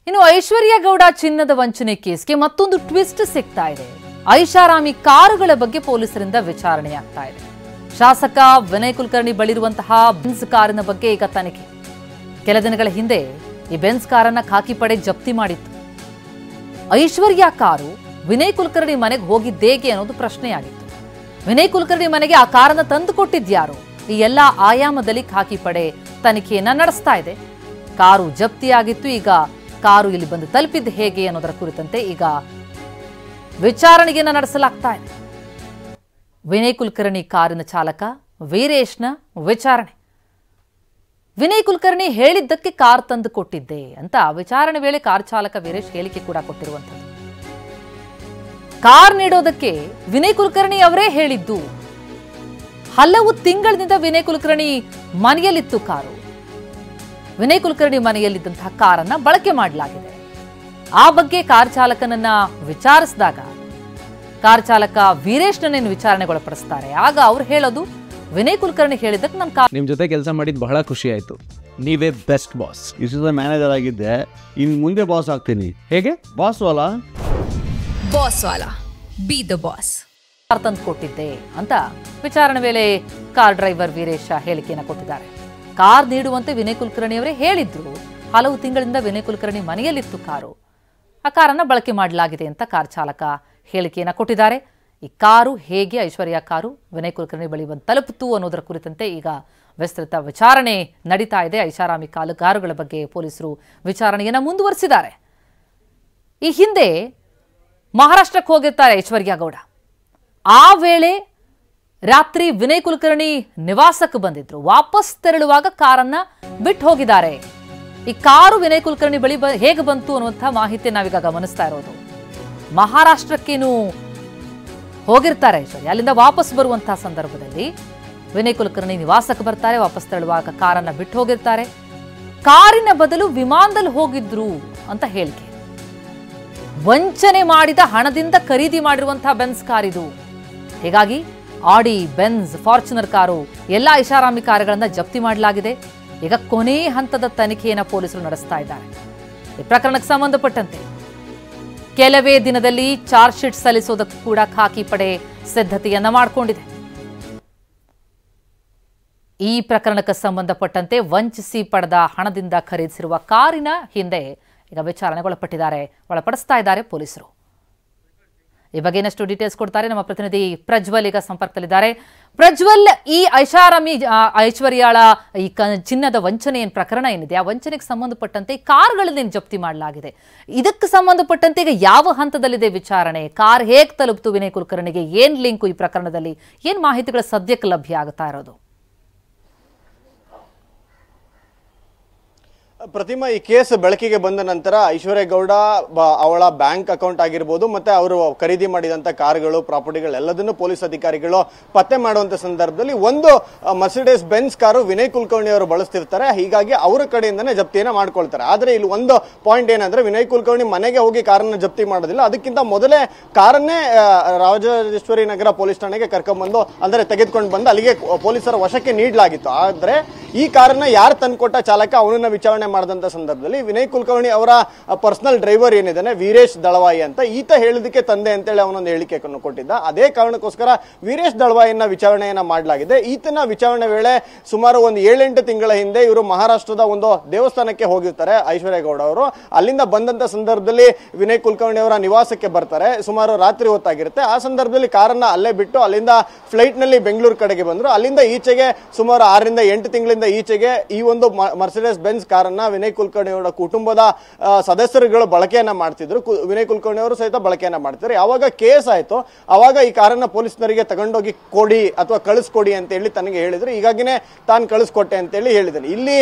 ಇನ್ನು ಐಶ್ವರ್ಯ ಗೌಡ ಚಿನ್ನದ ವಂಚನೆ ಕೇಸ್ಗೆ ಮತ್ತೊಂದು ಟ್ವಿಸ್ಟ್ ಸಿಗ್ತಾ ಇದೆ. ಐಷಾರಾಮಿ ಕಾರುಗಳ ಬಗ್ಗೆ ಪೊಲೀಸರಿಂದ ವಿಚಾರಣೆಯಾಗ್ತಾ ಇದೆ. ಶಾಸಕ ವಿನಯ್ ಕುಲಕರ್ಣಿ ಬಳಿರುವಂತಹ ಬೆನ್ಸ್ ಕಾರಿನ ಬಗ್ಗೆ ಈಗ ತನಿಖೆ. ಕೆಲ ದಿನಗಳ ಹಿಂದೆ ಈ ಬೆನ್ಸ್ ಕಾರನ್ನ ಖಾಕಿ ಪಡೆ ಜಪ್ತಿ ಮಾಡಿತ್ತು. ಐಶ್ವರ್ಯ ಕಾರು ವಿನಯ್ ಕುಲಕರ್ಣಿ ಮನೆಗೆ ಹೋಗಿದ್ದೇಗೆ ಅನ್ನೋದು ಪ್ರಶ್ನೆಯಾಗಿತ್ತು. ವಿನಯ್ ಕುಲಕರ್ಣಿ ಮನೆಗೆ ಆ ಕಾರನ್ನ ತಂದು ಕೊಟ್ಟಿದ್ಯಾರು? ಈ ಎಲ್ಲ ಆಯಾಮದಲ್ಲಿ ಖಾಕಿ ಪಡೆ ತನಿಖೆಯನ್ನ ನಡೆಸ್ತಾ ಇದೆ. ಕಾರು ಜಪ್ತಿಯಾಗಿತ್ತು. ಈಗ ಕಾರು ಇಲ್ಲಿ ಬಂದು ತಲುಪಿದ್ದು ಹೇಗೆ ಅನ್ನೋದರ ಕುರಿತಂತೆ ಈಗ ವಿಚಾರಣೆಯನ್ನ ನಡೆಸಲಾಗ್ತಾ ಇದೆ. ವಿನಯ್ ಕುಲಕರ್ಣಿ ಕಾರಿನ ಚಾಲಕ ವೀರೇಶ್ನ ವಿಚಾರಣೆ. ವಿನಯ್ ಕುಲಕರ್ಣಿ ಹೇಳಿದ್ದಕ್ಕೆ ಕಾರ್ ತಂದು ಕೊಟ್ಟಿದ್ದೆ ಅಂತ ವಿಚಾರಣೆ ವೇಳೆ ಕಾರ್ ಚಾಲಕ ವೀರೇಶ್ ಹೇಳಿಕೆ ಕೂಡ ಕೊಟ್ಟಿರುವಂಥದ್ದು. ಕಾರ್ ನೀಡೋದಕ್ಕೆ ವಿನಯ್ ಕುಲಕರ್ಣಿ ಅವರೇ ಹೇಳಿದ್ದು. ಹಲವು ತಿಂಗಳಿನಿಂದ ವಿನಯ್ ಕುಲಕರ್ಣಿ ಮನೆಯಲ್ಲಿತ್ತು ಕಾರು. ವಿನಯ್ ಕುಲಕರ್ಣಿ ಮನೆಯಲ್ಲಿದ್ದಂತಹ ಕಾರನ್ನ ಬಳಕೆ ಮಾಡಲಾಗಿದೆ. ಆ ಬಗ್ಗೆ ಕಾರ್ ಚಾಲಕನನ್ನ ವಿಚಾರಿಸಿದಾಗ ಕಾರ್ ಚಾಲಕ ವೀರೇಶ್ನನ್ನೇನು ವಿಚಾರಣೆಗೊಳಪಡಿಸ್ತಾರೆ. ಆಗ ಅವ್ರು ಹೇಳೋದು, ವಿನಯ್ ಕುಲಕರ್ಣಿ ಹೇಳಿದ್ದಕ್ಕೆ ನನ್ನ ಕಾರ್ ನಿಮ್ ಜೊತೆ ಕೆಲಸ ಮಾಡಿದ್ ಬಹಳ ಖುಷಿ ಆಯ್ತು. ನೀವೇ ಬೆಸ್ಟ್ ಬಾಸ್. ಇಷ್ಟು ಮ್ಯಾನೇಜರ್ ಆಗಿದ್ದೆ, ಇನ್ನು ಮುಂದೆ ಬಾಸ್ ಆಗ್ತೀನಿ. ಹೇಗೆ? Boss Vala B the boss. Car ತಂದು ಕೊಟ್ಟಿದ್ದೆ ಅಂತ ವಿಚಾರಣೆ ವೇಳೆ ಕಾರ್ ಡ್ರೈವರ್ ವೀರೇಶ ಹೇಳಿಕೆಯನ್ನು ಕೊಟ್ಟಿದ್ದಾರೆ. ಕಾರ್ ನೀಡುವಂತೆ ವಿನಯ್ ಕುಲಕರ್ಣಿ ಅವರೇ ಹೇಳಿದ್ರು. ಹಲವು ತಿಂಗಳಿಂದ ವಿನಯ್ ಕುಲಕರ್ಣಿ ಮನೆಯಲ್ಲಿತ್ತು ಕಾರು. ಆ ಕಾರನ್ನ ಬಳಕೆ ಮಾಡಲಾಗಿದೆ ಅಂತ ಕಾರ್ ಚಾಲಕ ಹೇಳಿಕೆಯನ್ನು ಕೊಟ್ಟಿದ್ದಾರೆ. ಈ ಕಾರು ಹೇಗೆ ಐಶ್ವರ್ಯ ಕಾರು ವಿನಯ್ ಕುಲಕರ್ಣಿ ಬಳಿ ಬಂದು ತಲುಪಿತು ಅನ್ನೋದರ ಕುರಿತಂತೆ ಈಗ ವಿಸ್ತೃತ ವಿಚಾರಣೆ ನಡೀತಾ ಇದೆ. ಐಷಾರಾಮಿ ಕಾರುಗಳ ಬಗ್ಗೆ ಪೊಲೀಸರು ವಿಚಾರಣೆಯನ್ನು ಮುಂದುವರಿಸಿದ್ದಾರೆ. ಈ ಹಿಂದೆ ಮಹಾರಾಷ್ಟ್ರಕ್ಕೆ ಹೋಗಿರ್ತಾರೆ ಐಶ್ವರ್ಯ ಗೌಡ. ಆ ವೇಳೆ ರಾತ್ರಿ ವಿನಯ್ ಕುಲಕರ್ಣಿ ನಿವಾಸಕ್ಕೆ ಬಂದಿದ್ರು. ವಾಪಸ್ ತೆರಳುವಾಗ ಕಾರನ್ನ ಬಿಟ್ಟು ಹೋಗಿದ್ದಾರೆ. ಈ ಕಾರು ವಿನಯ್ ಕುಲಕರ್ಣಿ ಬಳಿ ಹೇಗೆ ಬಂತು ಅನ್ನುವಂತಹ ಮಾಹಿತಿ ನಾವೀಗ ಗಮನಿಸ್ತಾ ಇರೋದು. ಮಹಾರಾಷ್ಟ್ರಕ್ಕೇನು ಹೋಗಿರ್ತಾರೆ ಐಶ್ವರ್ಯ. ಅಲ್ಲಿಂದ ವಾಪಸ್ ಬರುವಂತಹ ಸಂದರ್ಭದಲ್ಲಿ ವಿನಯ್ ಕುಲಕರ್ಣಿ ನಿವಾಸಕ್ಕೆ ಬರ್ತಾರೆ. ವಾಪಸ್ ತೆರಳುವಾಗ ಕಾರನ್ನ ಬಿಟ್ಟು ಹೋಗಿರ್ತಾರೆ. ಕಾರಿನ ಬದಲು ವಿಮಾನದಲ್ಲಿ ಹೋಗಿದ್ರು ಅಂತ ಹೇಳಿಕೆ. ವಂಚನೆ ಮಾಡಿದ ಹಣದಿಂದ ಖರೀದಿ ಮಾಡಿರುವಂತಹ ಬೆನ್ಸ್ ಕಾರ್ ಇದು. ಹೀಗಾಗಿ ಆಡಿ, ಬೆನ್ಸ್, ಫಾರ್ಚುನರ್ ಕಾರು ಎಲ್ಲ ಐಷಾರಾಮಿ ಕಾರುಗಳನ್ನ ಜಪ್ತಿ ಮಾಡಲಾಗಿದೆ. ಈಗ ಕೊನೆ ಹಂತದ ತನಿಖೆಯನ್ನು ಪೊಲೀಸರು ನಡೆಸ್ತಾ ಇದ್ದಾರೆ. ಈ ಪ್ರಕರಣಕ್ಕೆ ಸಂಬಂಧಪಟ್ಟಂತೆ ಕೆಲವೇ ದಿನದಲ್ಲಿ ಚಾರ್ಜ್ ಶೀಟ್ ಸಲ್ಲಿಸೋದಕ್ಕೂ ಕೂಡ ಖಾಕಿ ಪಡೆ ಸಿದ್ಧತೆಯನ್ನ ಮಾಡಿಕೊಂಡಿದೆ. ಈ ಪ್ರಕರಣಕ್ಕೆ ಸಂಬಂಧಪಟ್ಟಂತೆ ವಂಚಿಸಿ ಪಡೆದ ಹಣದಿಂದ ಖರೀದಿಸಿರುವ ಕಾರಿನ ಹಿಂದೆ ಈಗ ಒಳಪಡಿಸ್ತಾ ಇದ್ದಾರೆ ಪೊಲೀಸರು. ಈ ಬಗ್ಗೆ ಇನ್ನಷ್ಟು ಡೀಟೇಲ್ಸ್ ಕೊಡ್ತಾರೆ ನಮ್ಮ ಪ್ರತಿನಿಧಿ ಪ್ರಜ್ವಲ್. ಈಗ ಸಂಪರ್ಕದಲ್ಲಿದ್ದಾರೆ. ಪ್ರಜ್ವಲ್, ಈ ಐಶ್ವರ್ಯಾಳ ಈ ಚಿನ್ನದ ವಂಚನೆ ಪ್ರಕರಣ ಏನಿದೆ, ಆ ವಂಚನೆಗೆ ಸಂಬಂಧಪಟ್ಟಂತೆ ಕಾರುಗಳನ್ನೇನು ಜಪ್ತಿ ಮಾಡಲಾಗಿದೆ, ಇದಕ್ಕೆ ಸಂಬಂಧಪಟ್ಟಂತೆ ಈಗ ಯಾವ ಹಂತದಲ್ಲಿದೆ ವಿಚಾರಣೆ? ಕಾರ್ ಹೇಗೆ ತಲುಪ್ತು ವಿನಯ್ ಕುಲಕರ್ಣಿಗೆ? ಏನ್ ಲಿಂಕು ಈ ಪ್ರಕರಣದಲ್ಲಿ? ಏನ್ ಮಾಹಿತಿಗಳು ಸದ್ಯಕ್ಕೆ ಲಭ್ಯ ಆಗ್ತಾ ಇರೋದು? ಪ್ರತಿಮಾ, ಈ ಕೇಸ್ ಬೆಳಕಿಗೆ ಬಂದ ನಂತರ ಐಶ್ವರ್ಯ ಗೌಡ ಅವಳ ಬ್ಯಾಂಕ್ ಅಕೌಂಟ್ ಆಗಿರ್ಬೋದು ಮತ್ತೆ ಅವರು ಖರೀದಿ ಮಾಡಿದಂತ ಕಾರುಗಳು, ಪ್ರಾಪರ್ಟಿಗಳು ಎಲ್ಲದನ್ನು ಪೊಲೀಸ್ ಅಧಿಕಾರಿಗಳು ಪತ್ತೆ ಮಾಡುವಂತ ಸಂದರ್ಭದಲ್ಲಿ ಒಂದು Mercedes Benz car Vinay Kulkarni ಅವರು ಬಳಸ್ತಿರ್ತಾರೆ. ಹೀಗಾಗಿ ಅವರ ಕಡೆಯಿಂದನೇ ಜಪ್ತಿಯನ್ನ ಮಾಡ್ಕೊಳ್ತಾರೆ. ಆದ್ರೆ ಇಲ್ಲಿ ಒಂದು ಪಾಯಿಂಟ್ ಏನಂದ್ರೆ, ವಿನಯ್ ಕುಲಕರ್ಣಿ ಮನೆಗೆ ಹೋಗಿ ಕಾರನ್ನ ಜಪ್ತಿ ಮಾಡೋದಿಲ್ಲ. ಅದಕ್ಕಿಂತ ಮೊದಲೇ ಕಾರನ್ನೇ ರಾಜರಾಜೇಶ್ವರಿ ನಗರ ಪೊಲೀಸ್ ಠಾಣೆಗೆ ಕರ್ಕೊಂಡ್ಬಂದು, ಅಂದ್ರೆ ತೆಗೆದುಕೊಂಡು ಬಂದು ಅಲ್ಲಿಗೆ ಪೊಲೀಸರ ವಶಕ್ಕೆ ನೀಡಲಾಗಿತ್ತು. ಆದ್ರೆ ಈ ಕಾರನ್ನ ಯಾರು ತಂದ್ಕೊಟ್ಟ ಚಾಲಕ, ಅವನನ್ನ ವಿಚಾರಣೆ ಮಾಡಿದಂತ ಸಂದರ್ಭದಲ್ಲಿ ವಿನಯ್ ಕುಲಕರ್ಣಿ ಅವರ ಪರ್ಸನಲ್ ಡ್ರೈವರ್ ಏನಿದ್ದಾನೆ ವೀರೇಶ್ ದಳವಾಯಿ ಅಂತ, ಈತ ಹೇಳಿದಕ್ಕೆ ತಂದೆ ಅಂತೇಳಿ ಅವನೊಂದು ಹೇಳಿಕೆಯನ್ನು ಕೊಟ್ಟಿದ್ದ. ಅದೇ ಕಾರಣಕ್ಕೋಸ್ಕರ ವೀರೇಶ್ ದಳವಾಯಿಯನ್ನ ವಿಚಾರಣೆಯನ್ನ ಮಾಡಲಾಗಿದೆ. ಈತನ ವಿಚಾರಣೆ ವೇಳೆ ಸುಮಾರು ಒಂದು 7-8 ತಿಂಗಳ ಹಿಂದೆ ಇವರು ಮಹಾರಾಷ್ಟ್ರದ ಒಂದು ದೇವಸ್ಥಾನಕ್ಕೆ ಹೋಗಿರ್ತಾರೆ ಐಶ್ವರ್ಯ ಗೌಡ ಅವರು. ಅಲ್ಲಿಂದ ಬಂದಂತ ಸಂದರ್ಭದಲ್ಲಿ ವಿನಯ್ ಕುಲಕರ್ಣಿ ಅವರ ನಿವಾಸಕ್ಕೆ ಬರ್ತಾರೆ. ಸುಮಾರು ರಾತ್ರಿ ಹೊತ್ತಾಗಿರುತ್ತೆ. ಆ ಸಂದರ್ಭದಲ್ಲಿ ಕಾರನ್ನ ಅಲ್ಲೇ ಬಿಟ್ಟು ಅಲ್ಲಿಂದ ಫ್ಲೈಟ್ ನಲ್ಲಿ ಬೆಂಗಳೂರು ಕಡೆಗೆ ಬಂದ್ರು. ಅಲ್ಲಿಂದ ಈಚೆಗೆ ಸುಮಾರು 6-8 ತಿಂಗಳಿಂದ ಈಚೆಗೆ ಈ ಒಂದು ಮರ್ಸಿಡೀಸ್ ಬೆನ್ಸ್ ಕಾರನ್ನ ವಿನಯ್ ಕುಲಕರ್ಣಿ ಅವರ ಕುಟುಂಬದ ಸದಸ್ಯರುಗಳು ಬಳಕೆಯನ್ನ ಮಾಡ್ತಿದ್ರು. ವಿನಯ್ ಕುಲಕರ್ಣಿ ಅವರು ಸಹಿತ ಬಳಕೆಯನ್ನ ಮಾಡ್ತಿದ್ರು. ಯಾವಾಗ ಕೇಸ್ ಆಯ್ತು ಅವಾಗ ಈ ಕಾರನ್ನ ಪೊಲೀಸ್ನರಿಗೆ ತಗೊಂಡೋಗಿ ಕೊಡಿ ಅಥವಾ ಕಳಿಸ್ಕೊಡಿ ಅಂತ ಹೇಳಿ ತನಗೆ ಹೇಳಿದ್ರು. ಹೀಗಾಗಿನೇ ತಾನು ಕಳಿಸ್ಕೊಟ್ಟೆ ಅಂತ ಹೇಳಿ ಹೇಳಿದ್ರು. ಇಲ್ಲಿ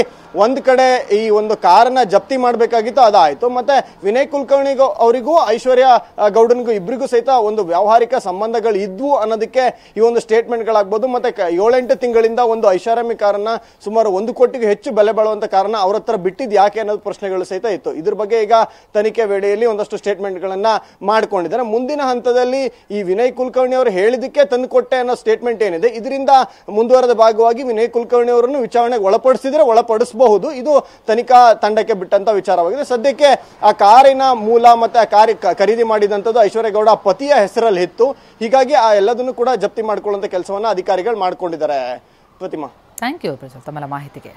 ಒಂದ್ ಕಡೆ ಈ ಒಂದು ಕಾರನ್ನ ಜಪ್ತಿ ಮಾಡಬೇಕಾಗಿತ್ತು, ಅದಾಯ್ತು. ಮತ್ತೆ ವಿನಯ್ ಕುಲಕರ್ಣಿ ಅವರಿಗೂ ಐಶ್ವರ್ಯ ಗೌಡನಿಗೂ ಇಬ್ಬರಿಗೂ ಸಹಿತ ಒಂದು ವ್ಯಾವಹಾರಿಕ ಸಂಬಂಧಗಳು ಇದ್ವು ಅನ್ನೋದಕ್ಕೆ ಈ ಒಂದು ಸ್ಟೇಟ್ಮೆಂಟ್ ಗಳಾಗ್ಬೋದು. ಮತ್ತೆ 7-8 ತಿಂಗಳಿಂದ ಒಂದು ಐಷಾರಾಮಿ ಕಾರನ್ನ ಸುಮಾರು 1 ಕೋಟಿಗೂ ಹೆಚ್ಚು ಬೆಲೆ ಬಾಳುವಂತ ಕಾರನ್ನ ಅವ್ರ ಹತ್ರ ಬಿಟ್ಟಿದ್ದು ಯಾಕೆ ಅನ್ನೋದು ಪ್ರಶ್ನೆಗಳು ಸಹಿತ ಇತ್ತು. ಇದ್ರ ಬಗ್ಗೆ ಈಗ ತನಿಖೆ ವೇಳೆಯಲ್ಲಿ ಒಂದಷ್ಟು ಸ್ಟೇಟ್ಮೆಂಟ್ಗಳನ್ನ ಮಾಡ್ಕೊಂಡಿದ್ದಾರೆ. ಮುಂದಿನ ಹಂತದಲ್ಲಿ ಈ ವಿನಯ್ ಕುಲಕರ್ಣಿ ಅವರು ಹೇಳಿದಕ್ಕೆ ತಂದು ಕೊಟ್ಟೆ ಅನ್ನೋ ಸ್ಟೇಟ್ಮೆಂಟ್ ಏನಿದೆ, ಇದರಿಂದ ಮುಂದುವರೆದ ಭಾಗವಾಗಿ ವಿನಯ್ ಕುಲಕರ್ಣಿ ಅವರನ್ನು ವಿಚಾರಣೆಗೆ ಒಳಪಡಿಸಿದ್ರೆ ಒಳಪಡಿಸಬಹುದು. ಇದು ತನಿಖಾ ತಂಡಕ್ಕೆ ಬಿಟ್ಟಂತ ವಿಚಾರವಾಗಿದೆ. ಸದ್ಯಕ್ಕೆ ಆ ಕಾರಿನ ಮೂಲ ಮತ್ತೆ ಆ ಕಾರಿ ಖರೀದಿ ಮಾಡಿದಂಥದ್ದು ಐಶ್ವರ್ಯ ಗೌಡ ಪತಿಯ ಹೆಸರಲ್ಲಿ ಇತ್ತು. ಹೀಗಾಗಿ ಆ ಎಲ್ಲದನ್ನು ಕೂಡ ಜಪ್ತಿ ಮಾಡ್ಕೊಳ್ಳುವಂತ ಕೆಲಸವನ್ನ ಅಧಿಕಾರಿಗಳು ಮಾಡ್ಕೊಂಡಿದ್ದಾರೆ. ಪ್ರತಿಮಾ, ಥ್ಯಾಂಕ್ ಯು ಪ್ರಜ್ವಲ್ ತಮ್ಮೆಲ್ಲ ಮಾಹಿತಿಗೆ.